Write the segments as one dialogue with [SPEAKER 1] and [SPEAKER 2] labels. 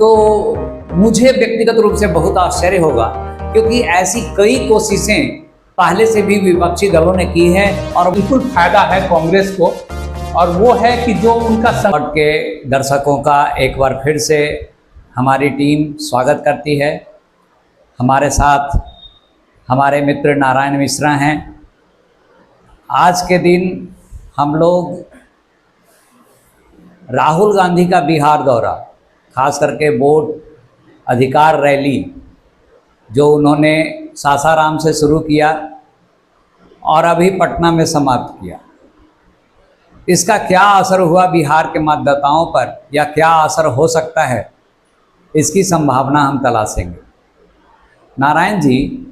[SPEAKER 1] तो मुझे व्यक्तिगत रूप से बहुत आश्चर्य होगा, क्योंकि ऐसी कई कोशिशें पहले से भी विपक्षी दलों ने की है और
[SPEAKER 2] बिल्कुल फायदा है कांग्रेस को, और वो है कि जो उनका
[SPEAKER 1] संकट के दर्शकों का एक बार फिर से हमारी टीम स्वागत करती है। हमारे साथ हमारे मित्र नारायण मिश्रा हैं। आज के दिन हम लोग राहुल गांधी का बिहार दौरा, खास करके वोट अधिकार रैली जो उन्होंने सासाराम से शुरू किया और अभी पटना में समाप्त किया, इसका क्या असर हुआ बिहार के मतदाताओं पर या क्या असर हो सकता है, इसकी संभावना हम तलाशेंगे। नारायण जी,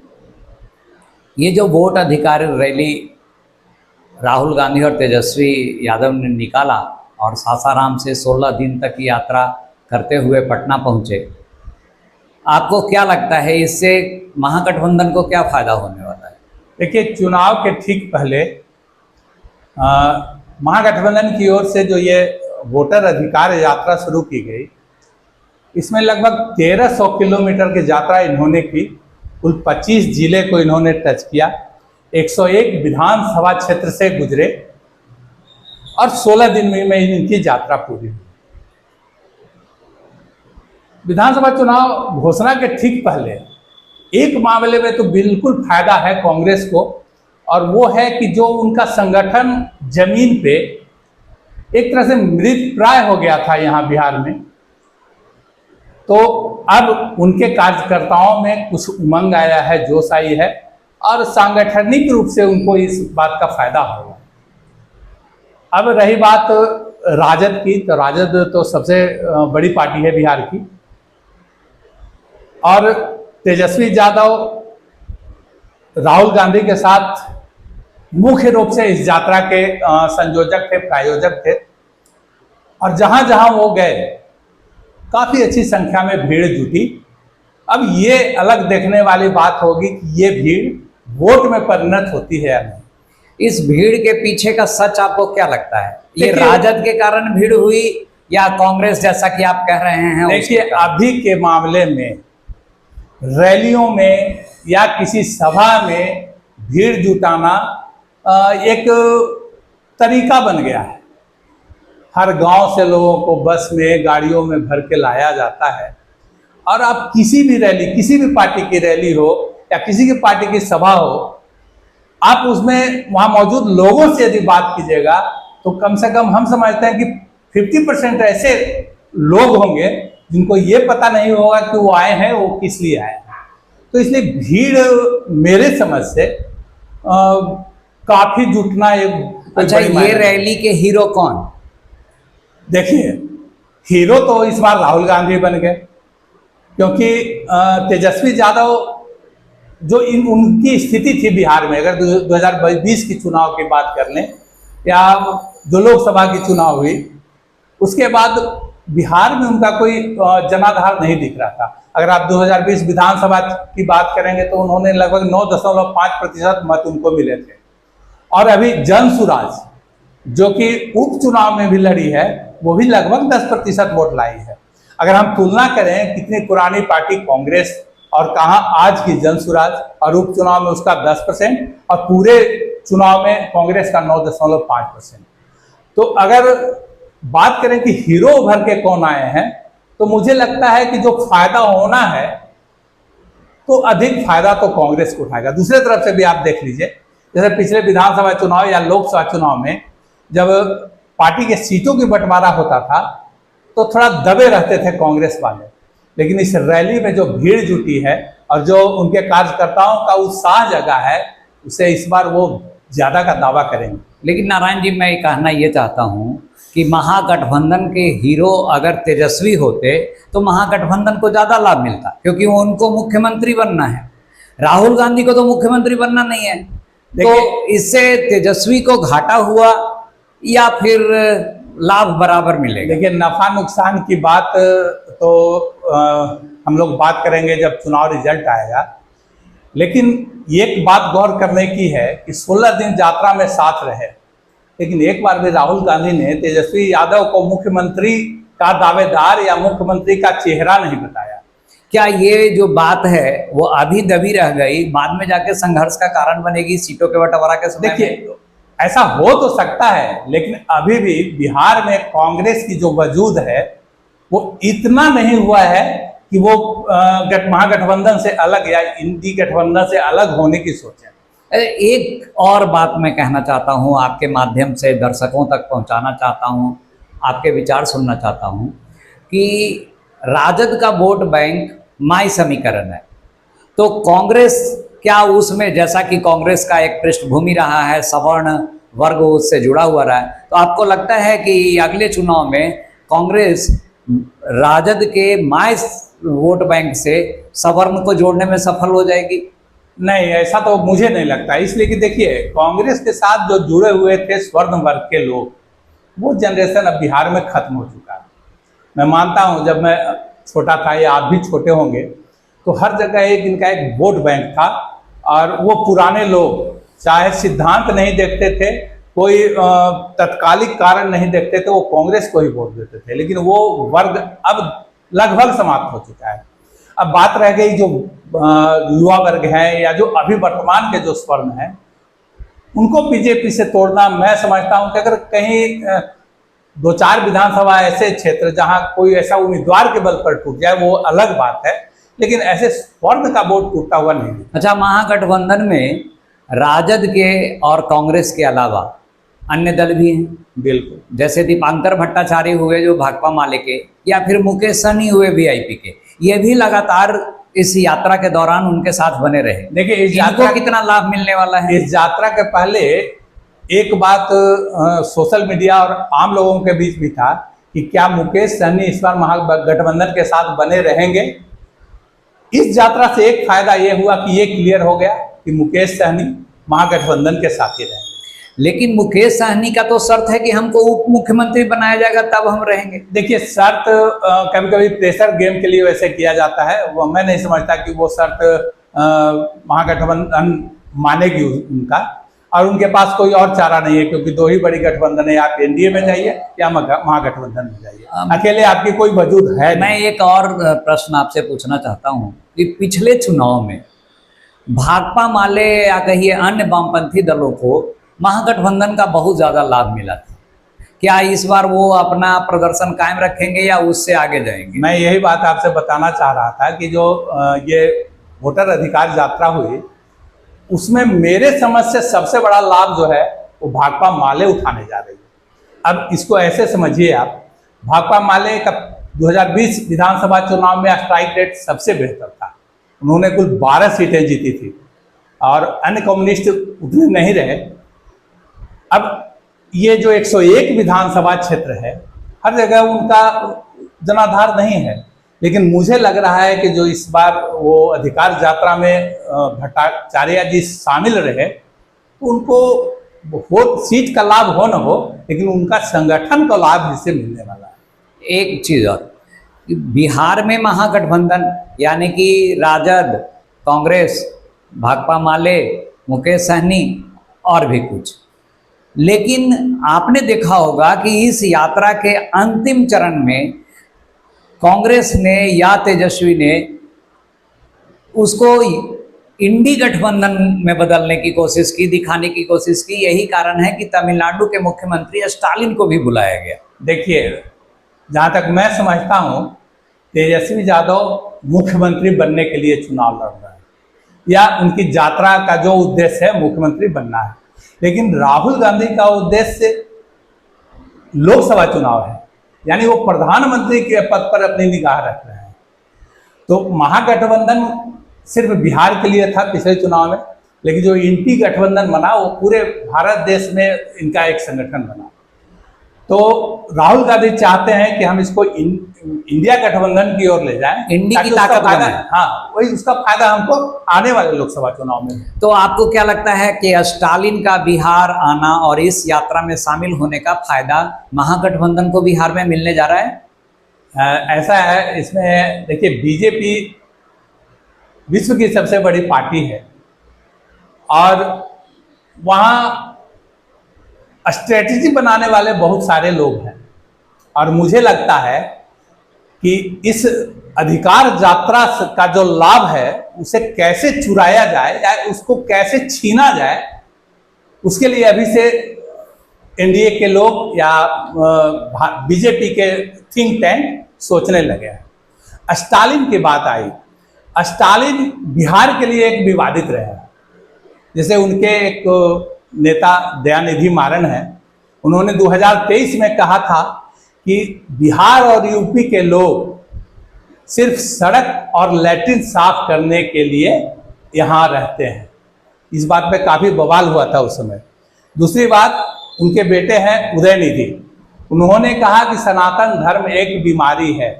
[SPEAKER 1] ये जो वोट अधिकार रैली राहुल गांधी और तेजस्वी यादव ने निकाला और सासाराम से 16 दिन तक की यात्रा करते हुए पटना पहुँचे, आपको क्या लगता है इससे महागठबंधन को क्या फ़ायदा होने वाला है?
[SPEAKER 2] देखिए, चुनाव के ठीक पहले महागठबंधन की ओर से जो ये वोटर अधिकार यात्रा शुरू की गई, इसमें लगभग 1300 किलोमीटर की यात्रा इन्होंने की। कुल 25 जिले को इन्होंने टच किया, 101 विधानसभा क्षेत्र से गुजरे और 16 दिन में इनकी यात्रा पूरी हुई। विधानसभा चुनाव घोषणा के ठीक पहले एक मामले में तो बिल्कुल फायदा है कांग्रेस को, और वो है कि जो उनका संगठन जमीन पे एक तरह से मृत प्राय हो गया था यहाँ बिहार में, तो अब उनके कार्यकर्ताओं में कुछ उमंग आया है, जोश आई है, और सांगठनिक रूप से उनको इस बात का फायदा होगा। अब रही बात राजद की, तो राजद तो सबसे बड़ी पार्टी है बिहार की, और तेजस्वी यादव राहुल गांधी के साथ मुख्य रूप से इस यात्रा के संयोजक थे, प्रायोजक थे, और जहां जहां वो गए काफी अच्छी संख्या में भीड़ जुटी। अब ये अलग देखने वाली बात होगी कि ये भीड़ वोट में परिणत होती है या नहीं।
[SPEAKER 1] इस भीड़ के पीछे का सच आपको क्या लगता है? ये राजद के कारण भीड़ हुई या कांग्रेस, जैसा कि आप कह रहे हैं?
[SPEAKER 2] देखिए, अभी के मामले में रैलियों में या किसी सभा में भीड़ जुटाना एक तरीका बन गया है। हर गांव से लोगों को बस में, गाड़ियों में भर के लाया जाता है, और आप किसी भी रैली, किसी भी पार्टी की रैली हो या किसी की पार्टी की सभा हो, आप उसमें वहां मौजूद लोगों से यदि बात कीजिएगा तो कम से कम हम समझते हैं कि 50% ऐसे लोग होंगे जिनको ये पता नहीं होगा कि वो आए हैं, वो किस लिए आए हैं। तो इसलिए भीड़ मेरे समझ से काफी जुटना एक
[SPEAKER 1] अच्छा, ये रैली के हीरो कौन?
[SPEAKER 2] देखिए, हीरो तो इस बार राहुल गांधी बन गए, क्योंकि तेजस्वी यादव जो उनकी स्थिति थी बिहार में, अगर 2020 की चुनाव की बात कर लें या जो लोकसभा की चुनाव हुई, उसके बाद बिहार में उनका कोई जनाधार नहीं दिख रहा था। अगर आप 2020 विधानसभा की बात करेंगे तो उन्होंने लगभग 9.5% मत उनको मिले थे, और अभी जन सुराज जो कि उपचुनाव में भी लड़ी है, वो भी लगभग 10% वोट लाई है। अगर हम तुलना करें कितनी पुरानी पार्टी कांग्रेस और कहाँ आज की जन सुराज, और उपचुनाव में उसका 10% और पूरे चुनाव में कांग्रेस का 9.5%। तो अगर बात करें कि हीरो उभर के कौन आए हैं, तो मुझे लगता है कि जो फायदा होना है तो अधिक फायदा तो कांग्रेस को उठाएगा। दूसरे तरफ से भी आप देख लीजिए, जैसे पिछले विधानसभा चुनाव या लोकसभा चुनाव में जब पार्टी के सीटों की बंटवारा होता था तो थोड़ा दबे रहते थे कांग्रेस वाले, लेकिन इस रैली में जो भीड़ जुटी है और जो उनके कार्यकर्ताओं का उत्साह जगा है, उसे इस बार वो ज्यादा का दावा करेंगे।
[SPEAKER 1] लेकिन नारायण जी, मैं कहना ये चाहता हूँ कि महागठबंधन के हीरो अगर तेजस्वी होते तो महागठबंधन को ज़्यादा लाभ मिलता, क्योंकि उनको मुख्यमंत्री बनना है। राहुल गांधी को तो मुख्यमंत्री बनना नहीं है, तो इससे तेजस्वी को घाटा हुआ या फिर लाभ बराबर मिलेगा?
[SPEAKER 2] देखिए, नफा नुकसान की बात तो हम लोग बात करेंगे जब चुनाव रिजल्ट आएगा, लेकिन एक बात गौर करने की है कि 16 दिन यात्रा में साथ रहे, लेकिन एक बार भी राहुल गांधी ने तेजस्वी यादव को मुख्यमंत्री का दावेदार या मुख्यमंत्री का चेहरा नहीं बताया।
[SPEAKER 1] क्या ये जो बात है वो अभी दबी रह गई, बाद में जाके संघर्ष का कारण बनेगी सीटों के बंटवारा के समय में?
[SPEAKER 2] देखिए, ऐसा हो तो सकता है, लेकिन अभी भी बिहार में कांग्रेस की जो वजूद है वो इतना नहीं हुआ है कि वो महागठबंधन से अलग या इंडी गठबंधन से अलग होने की सोचे।
[SPEAKER 1] एक और बात मैं कहना चाहता हूँ, आपके माध्यम से दर्शकों तक पहुँचाना चाहता हूँ, आपके विचार सुनना चाहता हूँ कि राजद का वोट बैंक माई समीकरण है, तो कांग्रेस क्या उसमें, जैसा कि कांग्रेस का एक पृष्ठभूमि रहा है, सवर्ण वर्ग उससे जुड़ा हुआ रहा है, तो आपको लगता है कि अगले चुनाव में कांग्रेस राजद के माई वोट बैंक से सवर्ण को जोड़ने में सफल हो जाएगी?
[SPEAKER 2] नहीं, ऐसा तो मुझे नहीं लगता। इसलिए कि देखिए, कांग्रेस के साथ जो जुड़े हुए थे स्वर्ण वर्ग के लोग, वो जनरेशन अब बिहार में खत्म हो चुका है। मैं मानता हूँ, जब मैं छोटा था या आप भी छोटे होंगे, तो हर जगह इनका एक वोट बैंक था, और वो पुराने लोग चाहे सिद्धांत नहीं देखते थे, कोई तत्कालिक कारण नहीं देखते थे, वो कांग्रेस को ही वोट देते थे। लेकिन वो वर्ग अब लगभग समाप्त हो चुका है। अब बात रह गई जो युवा वर्ग है या जो अभी वर्तमान के जो स्वर्ण हैं, उनको बीजेपी से तोड़ना, मैं समझता हूं कि अगर कहीं 2-4 विधानसभा ऐसे क्षेत्र जहां कोई ऐसा उम्मीदवार के बल पर टूट जाए, वो अलग बात है, लेकिन ऐसे स्वर्ण का वोट टूटता हुआ नहीं।
[SPEAKER 1] अच्छा, महागठबंधन में राजद के और कांग्रेस के अलावा अन्य दल भी हैं,
[SPEAKER 2] बिल्कुल,
[SPEAKER 1] जैसे दीपांकर भट्टाचार्य हुए जो भाकपा माले के, या फिर मुकेश सहनी हुए वीआईपी के, ये भी लगातार इस यात्रा के दौरान उनके साथ बने रहे।
[SPEAKER 2] देखिए, इस
[SPEAKER 1] यात्रा को कितना लाभ मिलने वाला है?
[SPEAKER 2] इस यात्रा के पहले एक बात सोशल मीडिया और आम लोगों के बीच भी था कि क्या मुकेश सहनी इस बार महागठबंधन के साथ बने रहेंगे। इस यात्रा से एक फायदा ये हुआ कि ये क्लियर हो गया कि मुकेश सहनी महागठबंधन के साथ ही रहेंगे।
[SPEAKER 1] लेकिन मुकेश सहनी का तो शर्त है कि हमको उप मुख्यमंत्री बनाया जाएगा तब हम रहेंगे।
[SPEAKER 2] देखिए, शर्त कभी कभी प्रेशर गेम के लिए वैसे किया जाता है, वो मैं नहीं समझता कि वो शर्त महागठबंधन मानेगी उनका, और उनके पास कोई और चारा नहीं है, क्योंकि 2 ही बड़ी गठबंधन है, आप एनडीए में जाइए या महागठबंधन में जाइए, अकेले आपकी कोई वजूद है।
[SPEAKER 1] मैं एक और प्रश्न आपसे पूछना चाहता हूँ कि पिछले चुनाव में भाकपा माले या कहिए अन्य वामपंथी दलों को महागठबंधन का बहुत ज़्यादा लाभ मिला था, क्या इस बार वो अपना प्रदर्शन कायम रखेंगे या उससे आगे जाएंगे?
[SPEAKER 2] मैं यही बात आपसे बताना चाह रहा था कि जो ये वोटर अधिकार यात्रा हुई, उसमें मेरे समझ से सबसे बड़ा लाभ जो है वो भाकपा माले उठाने जा रही है। अब इसको ऐसे समझिए आप, भाकपा माले का 2020 विधानसभा चुनाव में स्ट्राइक रेट सबसे बेहतर था, उन्होंने कुल 12 सीटें जीती थी, और अन्य कम्युनिस्ट उतने नहीं रहे। अब ये जो 101 विधानसभा क्षेत्र है, हर जगह उनका जनाधार नहीं है, लेकिन मुझे लग रहा है कि जो इस बार वो अधिकार यात्रा में भट्टाचार्य जी शामिल रहे, तो उनको वोट सीट का लाभ हो न हो, लेकिन उनका संगठन का लाभ इससे मिलने वाला है।
[SPEAKER 1] एक चीज़ और, बिहार में महागठबंधन यानी कि राजद, कांग्रेस, भाकपा माले, मुकेश सहनी और भी कुछ, लेकिन आपने देखा होगा कि इस यात्रा के अंतिम चरण में कांग्रेस ने या तेजस्वी ने उसको इंडी गठबंधन में बदलने की कोशिश की, दिखाने की कोशिश की। यही कारण है कि तमिलनाडु के मुख्यमंत्री स्टालिन को भी बुलाया गया।
[SPEAKER 2] देखिए, जहाँ तक मैं समझता हूँ, तेजस्वी यादव मुख्यमंत्री बनने के लिए चुनाव लड़ रहे हैं, या उनकी यात्रा का जो उद्देश्य है मुख्यमंत्री बनना है, लेकिन राहुल गांधी का उद्देश्य लोकसभा चुनाव है, यानी वो प्रधानमंत्री के पद पर अपनी निगाह रख रहे हैं। तो महागठबंधन सिर्फ बिहार के लिए था पिछले चुनाव में, लेकिन जो इंडी गठबंधन बना वो पूरे भारत देश में इनका एक संगठन बना। तो राहुल गांधी चाहते हैं कि हम इसको इंडिया गठबंधन की ओर ले जाएं,
[SPEAKER 1] इंडी की ताकत बनाएं।
[SPEAKER 2] हाँ, वही उसका फायदा हमको आने वाले लोकसभा चुनाव में।
[SPEAKER 1] तो आपको क्या लगता है कि स्टालिन का बिहार आना और इस यात्रा में शामिल होने का फायदा महागठबंधन को बिहार में मिलने जा रहा है?
[SPEAKER 2] ऐसा है, इसमें देखिए, बीजेपी विश्व की सबसे बड़ी पार्टी है, और वहाँ स्ट्रेटेजी बनाने वाले बहुत सारे लोग हैं, और मुझे लगता है कि इस अधिकार यात्रा का जो लाभ है उसे कैसे चुराया जाए या उसको कैसे छीना जाए, उसके लिए अभी से एनडीए के लोग या बीजेपी के थिंक टैंक सोचने लगे हैं। स्टालिन की बात आई, स्टालिन बिहार के लिए एक विवादित रहे। जैसे उनके एक नेता दयानिधि मारन है, उन्होंने 2023 में कहा था कि बिहार और यूपी के लोग सिर्फ सड़क और लैट्रिन साफ करने के लिए यहाँ रहते हैं। इस बात पे काफ़ी बवाल हुआ था उस समय। दूसरी बात, उनके बेटे हैं उदयनिधि, उन्होंने कहा कि सनातन धर्म एक बीमारी है।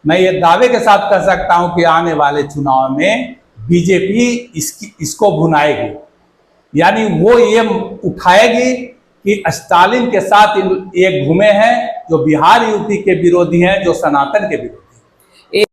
[SPEAKER 2] मैं ये दावे के साथ कह सकता हूं कि आने वाले चुनाव में बीजेपी इसको भुनाएगी, यानी वो ये उठाएगी कि स्टालिन के साथ ये घूमे हैं जो बिहार यूपी के विरोधी हैं, जो सनातन के विरोधी।